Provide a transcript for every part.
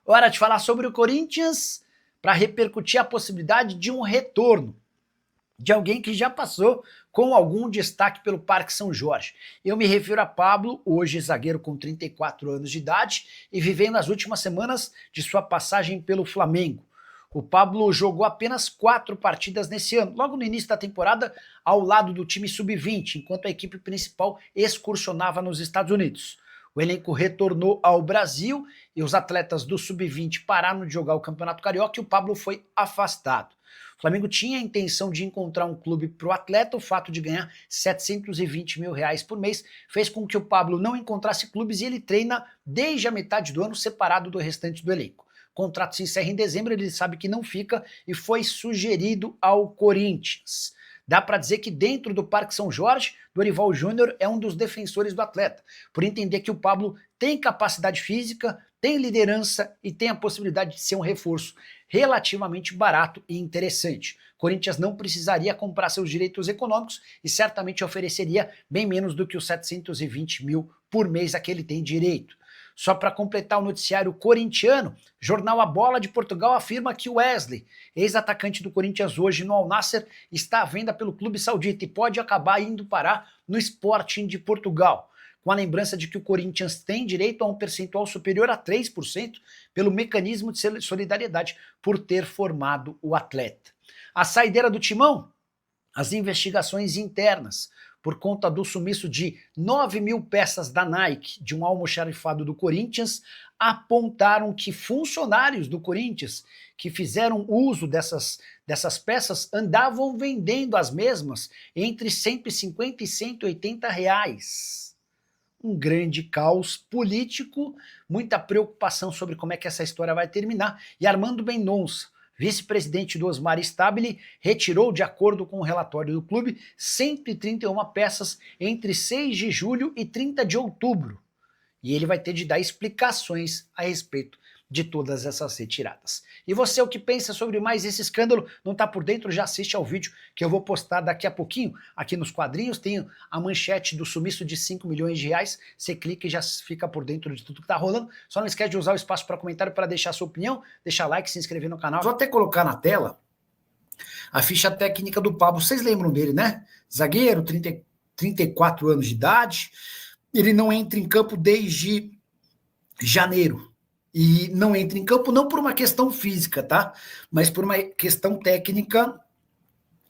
Hora de falar sobre o Corinthians para repercutir a possibilidade de um retorno de alguém que já passou com algum destaque pelo Parque São Jorge. Eu me refiro a Pablo, hoje zagueiro com 34 anos de idade e vivendo as últimas semanas de sua passagem pelo Flamengo. O Pablo jogou apenas 4 partidas nesse ano, logo no início da temporada, ao lado do time sub-20, enquanto a equipe principal excursionava nos Estados Unidos. O elenco retornou ao Brasil e os atletas do sub-20 pararam de jogar o Campeonato Carioca e o Pablo foi afastado. O Flamengo tinha a intenção de encontrar um clube para o atleta. O fato de ganhar 720 mil reais por mês fez com que o Pablo não encontrasse clubes e ele treina desde a metade do ano separado do restante do elenco. O contrato se encerra em dezembro, ele sabe que não fica e foi sugerido ao Corinthians. Dá para dizer que dentro do Parque São Jorge, Dorival Júnior é um dos defensores do atleta, por entender que o Pablo tem capacidade física, tem liderança e tem a possibilidade de ser um reforço relativamente barato e interessante. O Corinthians não precisaria comprar seus direitos econômicos e certamente ofereceria bem menos do que os 720 mil por mês a que ele tem direito. Só para completar o noticiário corintiano, jornal A Bola de Portugal afirma que o Wesley, ex-atacante do Corinthians hoje no Al Nassr, está à venda pelo clube saudita e pode acabar indo parar no Sporting de Portugal, com a lembrança de que o Corinthians tem direito a um percentual superior a 3% pelo mecanismo de solidariedade por ter formado o atleta. A saideira do Timão? As investigações internas por conta do sumiço de 9 mil peças da Nike de um almoxarifado do Corinthians, apontaram que funcionários do Corinthians que fizeram uso dessas peças andavam vendendo as mesmas entre 150 e 180 reais. Um grande caos político, muita preocupação sobre como é que essa história vai terminar, e Armando Mendonça, vice-presidente do Osmar Stabile, retirou, de acordo com o relatório do clube, 131 peças entre 6 de julho e 30 de outubro. E ele vai ter de dar explicações a respeito de todas essas retiradas. E você, o que pensa sobre mais esse escândalo? Não está por dentro? Já assiste ao vídeo que eu vou postar daqui a pouquinho. Aqui nos quadrinhos tem a manchete do sumiço de 5 milhões de reais. Você clica e já fica por dentro de tudo que está rolando. Só não esquece de usar o espaço para comentário para deixar sua opinião, deixar like, se inscrever no canal. Vou até colocar na tela a ficha técnica do Pablo. Vocês lembram dele, né? Zagueiro, 34 anos de idade. Ele não entra em campo desde janeiro. E não entra em campo não por uma questão física, tá? Mas por uma questão técnica.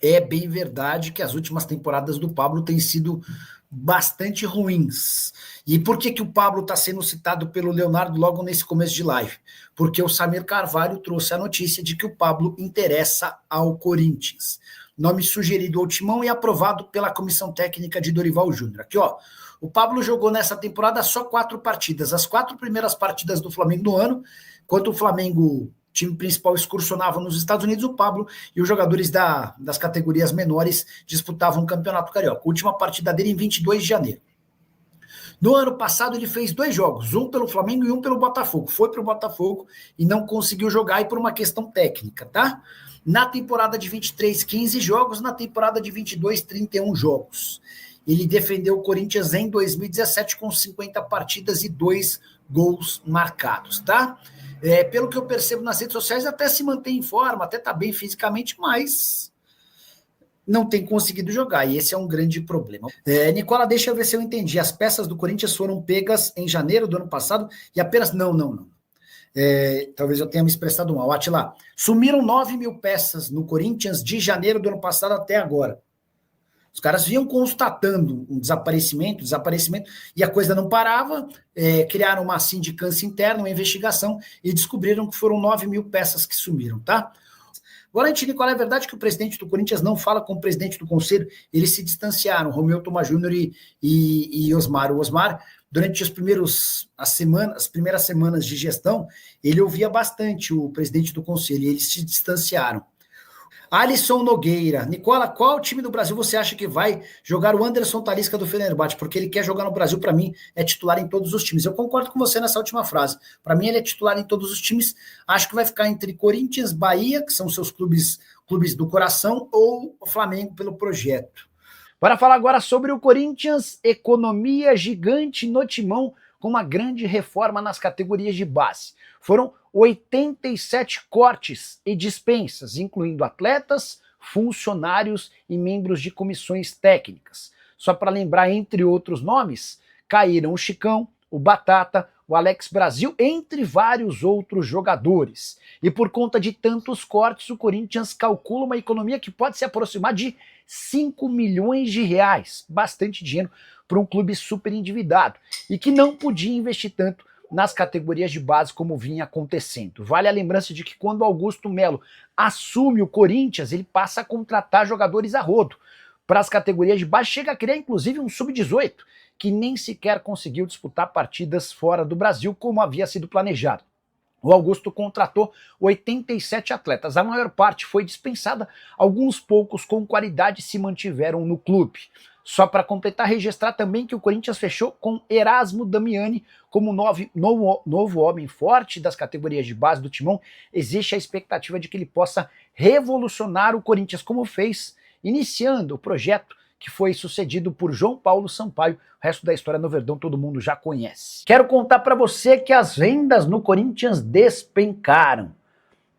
É bem verdade que as últimas temporadas do Pablo têm sido bastante ruins. E por que o Pablo está sendo citado pelo Leonardo logo nesse começo de live? Porque o Samir Carvalho trouxe a notícia de que o Pablo interessa ao Corinthians. Nome sugerido ao Timão e aprovado pela comissão técnica de Dorival Júnior. Aqui, ó. O Pablo jogou nessa temporada só 4 partidas. As 4 primeiras partidas do Flamengo no ano, enquanto o Flamengo, time principal, excursionava nos Estados Unidos, o Pablo e os jogadores das categorias menores disputavam o Campeonato Carioca. A última partida dele em 22 de janeiro. No ano passado ele fez 2 jogos, um pelo Flamengo e um pelo Botafogo. Foi para o Botafogo e não conseguiu jogar, e por uma questão técnica, tá? Na temporada de 23, 15 jogos, na temporada de 22, 31 jogos. Ele defendeu o Corinthians em 2017 com 50 partidas e 2 gols marcados, tá? Pelo que eu percebo nas redes sociais, até se mantém em forma, até tá bem fisicamente, mas não tem conseguido jogar, e esse é um grande problema. Nicola, deixa eu ver se eu entendi. As peças do Corinthians foram pegas em janeiro do ano passado e apenas... Não. Talvez eu tenha me expressado mal. Atila, sumiram 9 mil peças no Corinthians de janeiro do ano passado até agora. Os caras vinham constatando um desaparecimento, e a coisa não parava, criaram uma sindicância interna, uma investigação, e descobriram que foram 9 mil peças que sumiram, tá? Agora, Nicola, é verdade que o presidente do Corinthians não fala com o presidente do conselho, eles se distanciaram, Romeu Thomaz Júnior e Osmar. O Osmar, durante as primeiras semanas de gestão, ele ouvia bastante o presidente do conselho, e eles se distanciaram. Alisson Nogueira. Nicola, qual time do Brasil você acha que vai jogar o Anderson Talisca do Fenerbahçe? Porque ele quer jogar no Brasil, para mim, é titular em todos os times. Eu concordo com você nessa última frase. Para mim, ele é titular em todos os times. Acho que vai ficar entre Corinthians, Bahia, que são seus clubes do coração, ou Flamengo pelo projeto. Para falar agora sobre o Corinthians, economia gigante no Timão, com uma grande reforma nas categorias de base. Foram 87 cortes e dispensas, incluindo atletas, funcionários e membros de comissões técnicas. Só para lembrar, entre outros nomes, caíram o Chicão, o Batata, o Alex Brasil, entre vários outros jogadores. E por conta de tantos cortes, o Corinthians calcula uma economia que pode se aproximar de 5 milhões de reais. Bastante dinheiro para um clube super endividado e que não podia investir tanto nas categorias de base como vinha acontecendo. Vale a lembrança de que quando Augusto Melo assume o Corinthians, ele passa a contratar jogadores a rodo para as categorias de base, chega a criar inclusive um sub-18, que nem sequer conseguiu disputar partidas fora do Brasil como havia sido planejado. O Augusto contratou 87 atletas, a maior parte foi dispensada, alguns poucos com qualidade se mantiveram no clube. Só para completar, registrar também que o Corinthians fechou com Erasmo Damiani como novo homem forte das categorias de base do Timão. Existe a expectativa de que ele possa revolucionar o Corinthians, como fez iniciando o projeto que foi sucedido por João Paulo Sampaio. O resto da história no Verdão todo mundo já conhece. Quero contar para você que as vendas no Corinthians despencaram.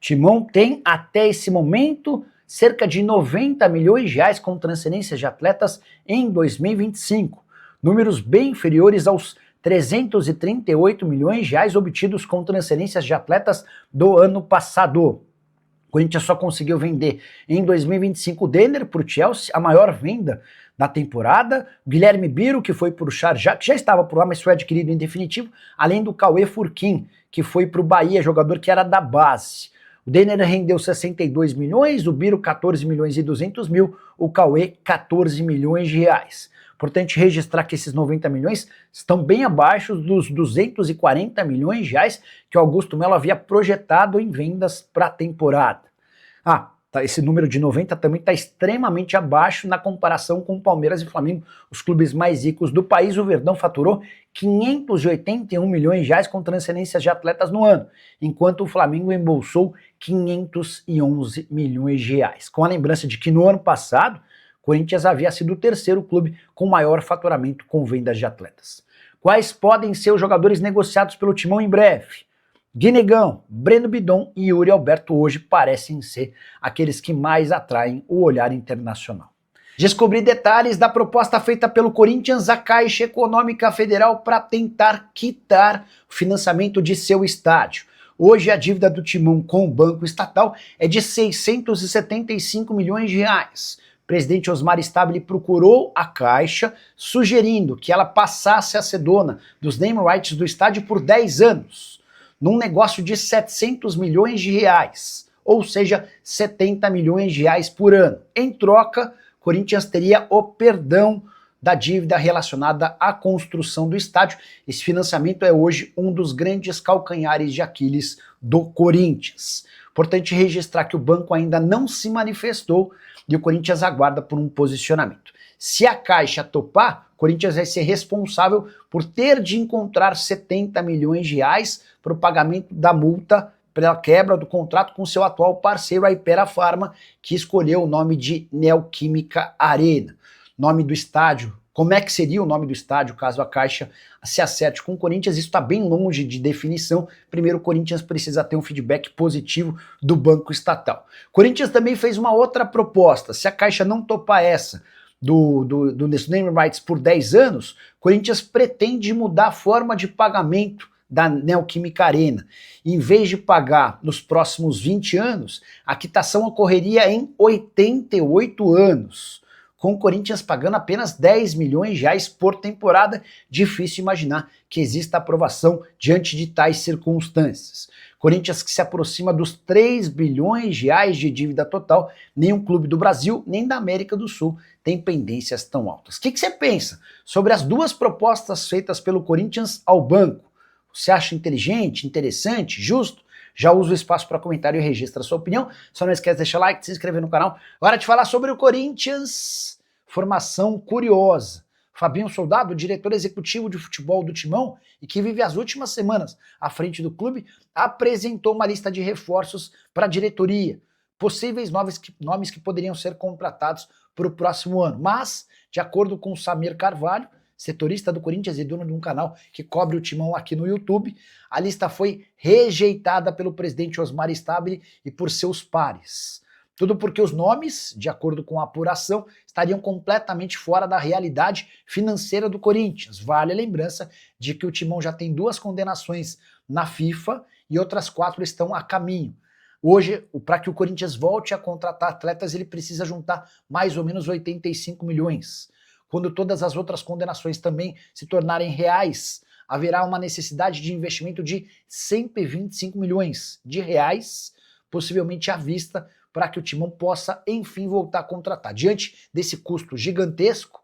Timão tem até esse momento cerca de 90 milhões de reais com transferências de atletas em 2025, números bem inferiores aos 338 milhões de reais obtidos com transferências de atletas do ano passado. O Corinthians só conseguiu vender em 2025 o Denner para o Chelsea, a maior venda da temporada, o Guilherme Biro, que foi para o Sharjah, que já estava por lá, mas foi adquirido em definitivo, além do Cauê Furquim, que foi para o Bahia, jogador que era da base. O Denner rendeu 62 milhões, o Biro 14 milhões e 200 mil, o Cauê 14 milhões de reais. Importante registrar que esses 90 milhões estão bem abaixo dos 240 milhões de reais que o Augusto Melo havia projetado em vendas para a temporada. Esse número de 90 também está extremamente abaixo na comparação com o Palmeiras e Flamengo, os clubes mais ricos do país. O Verdão faturou 581 milhões de reais com transferências de atletas no ano, enquanto o Flamengo embolsou 511 milhões de reais. Com a lembrança de que no ano passado, o Corinthians havia sido o terceiro clube com maior faturamento com vendas de atletas. Quais podem ser os jogadores negociados pelo Timão em breve? Guinegão, Breno Bidon e Yuri Alberto hoje parecem ser aqueles que mais atraem o olhar internacional. Descobri detalhes da proposta feita pelo Corinthians à Caixa Econômica Federal para tentar quitar o financiamento de seu estádio. Hoje a dívida do Timão com o banco estatal é de 675 milhões de reais. O presidente Osmar Stabile procurou a Caixa, sugerindo que ela passasse a ser dona dos name rights do estádio por 10 anos. Num negócio de 700 milhões de reais, ou seja, 70 milhões de reais por ano. Em troca, Corinthians teria o perdão da dívida relacionada à construção do estádio. Esse financiamento é hoje um dos grandes calcanhares de Aquiles do Corinthians. Importante registrar que o banco ainda não se manifestou e o Corinthians aguarda por um posicionamento. Se a Caixa topar, o Corinthians vai ser responsável por ter de encontrar 70 milhões de reais para o pagamento da multa pela quebra do contrato com seu atual parceiro, a Hypera Pharma, que escolheu o nome de Neoquímica Arena. Nome do estádio, como é que seria o nome do estádio caso a Caixa se acerte com o Corinthians? Isso está bem longe de definição. Primeiro, o Corinthians precisa ter um feedback positivo do banco estatal. O Corinthians também fez uma outra proposta. Se a Caixa não topar essa, do name rights por 10 anos, o Corinthians pretende mudar a forma de pagamento da Neoquímica Arena. Em vez de pagar nos próximos 20 anos, a quitação ocorreria em 88 anos, com o Corinthians pagando apenas 10 milhões de reais por temporada. Difícil imaginar que exista aprovação diante de tais circunstâncias. Corinthians que se aproxima dos 3 bilhões de reais de dívida total, nenhum clube do Brasil, nem da América do Sul tem pendências tão altas. O que você pensa sobre as duas propostas feitas pelo Corinthians ao banco? Você acha inteligente, interessante, justo? Já usa o espaço para comentário e registra a sua opinião. Só não esquece de deixar like, se inscrever no canal. Hora de falar sobre o Corinthians. Formação curiosa. Fabinho Soldado, diretor executivo de futebol do Timão e que vive as últimas semanas à frente do clube, apresentou uma lista de reforços para a diretoria. Possíveis nomes que poderiam ser contratados para o próximo ano. Mas, de acordo com Samir Carvalho, setorista do Corinthians e dono de um canal que cobre o Timão aqui no YouTube. A lista foi rejeitada pelo presidente Osmar Stabile e por seus pares. Tudo porque os nomes, de acordo com a apuração, estariam completamente fora da realidade financeira do Corinthians. Vale a lembrança de que o Timão já tem 2 condenações na FIFA e outras 4 estão a caminho. Hoje, para que o Corinthians volte a contratar atletas, ele precisa juntar mais ou menos 85 milhões. Quando todas as outras condenações também se tornarem reais, haverá uma necessidade de investimento de 125 milhões de reais, possivelmente à vista, para que o Timão possa, enfim, voltar a contratar. Diante desse custo gigantesco,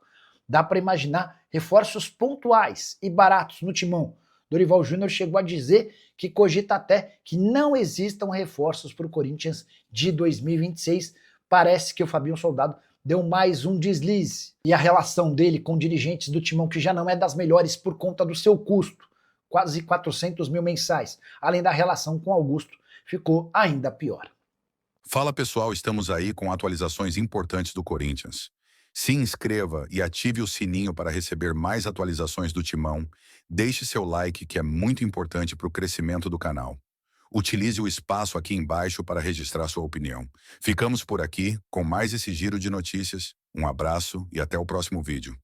dá para imaginar reforços pontuais e baratos no Timão. Dorival Júnior chegou a dizer que cogita até que não existam reforços para o Corinthians de 2026. Parece que o Fabinho Soldado deu mais um deslize. E a relação dele com dirigentes do Timão, que já não é das melhores por conta do seu custo, quase 400 mil mensais, além da relação com Augusto, ficou ainda pior. Fala pessoal, estamos aí com atualizações importantes do Corinthians. Se inscreva e ative o sininho para receber mais atualizações do Timão. Deixe seu like, que é muito importante para o crescimento do canal. Utilize o espaço aqui embaixo para registrar sua opinião. Ficamos por aqui com mais esse giro de notícias. Um abraço e até o próximo vídeo.